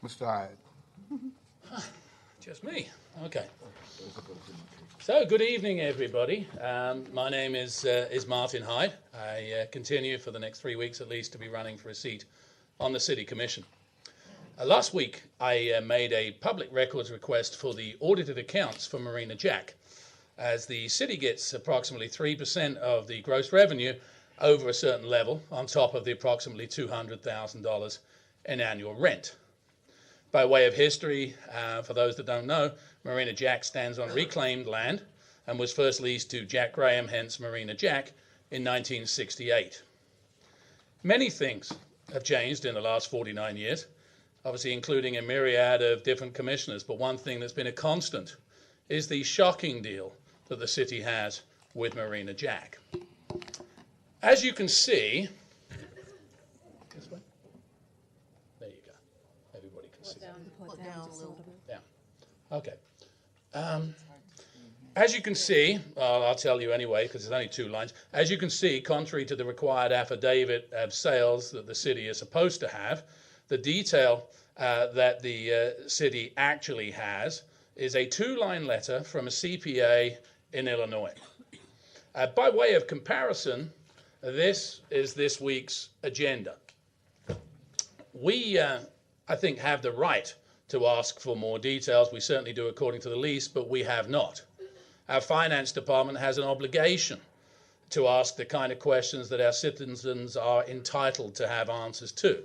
Mr. Hyde. Just me. Okay. So, good evening, everybody. My name is Martin Hyde. I continue for the next 3 weeks at least to be running for a seat on the City Commission. Last week, I made a public records request for the audited accounts for Marina Jack, as the city gets approximately 3% of the gross revenue over a certain level, on top of the approximately $200,000 in annual rent. By way of history, for those that don't know, Marina Jack stands on reclaimed land and was first leased to Jack Graham, hence Marina Jack, in 1968. Many things have changed in the last 49 years, obviously including a myriad of different commissioners, but one thing that's been a constant is the shocking deal that the city has with Marina Jack. As you can see, this way. There you go. Everybody can see. Put down a little bit. Yeah. Okay. As you can see, I'll tell you anyway because there's only 2 lines. As you can see, contrary to the required affidavit of sales that the city is supposed to have, the detail that the city actually has is a 2-line letter from a CPA in Illinois. By way of comparison, this is this week's agenda. We, I think, have the right to ask for more details. We certainly do according to the lease, but we have not. Our finance department has an obligation to ask the kind of questions that our citizens are entitled to have answers to.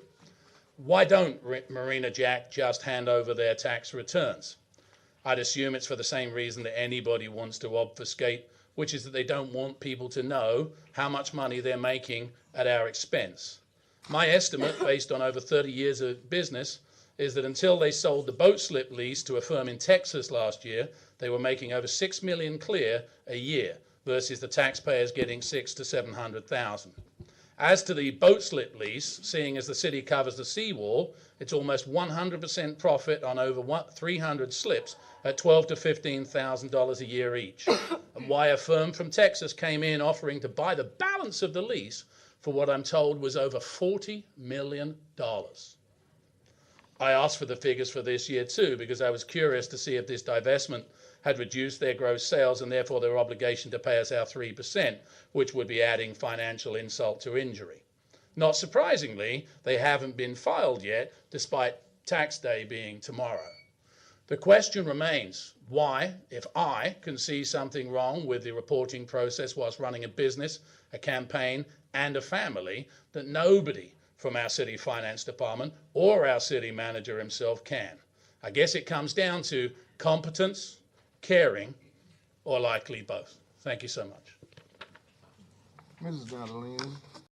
Why don't Marina Jack just hand over their tax returns? I'd assume it's for the same reason that anybody wants to obfuscate, which is that they don't want people to know how much money they're making at our expense. My estimate, based on over 30 years of business, is that until they sold the boat slip lease to a firm in Texas last year, they were making over $6 million clear a year versus the taxpayers getting $600,000 to $700,000. As to the boat slip lease, seeing as the city covers the seawall, it's almost 100% profit on over 300 slips at $12,000 to $15,000 a year each. And why a firm from Texas came in offering to buy the balance of the lease for what I'm told was over $40 million. I asked for the figures for this year too because I was curious to see if this divestment had reduced their gross sales and therefore their obligation to pay us our 3%, which would be adding financial insult to injury. Not surprisingly, they haven't been filed yet, despite tax day being tomorrow. The question remains, why, if I can see something wrong with the reporting process whilst running a business, a campaign, and a family, that nobody from our city finance department or our city manager himself can? I guess it comes down to competence, caring, or likely both. Thank you so much. Mrs. Madeline.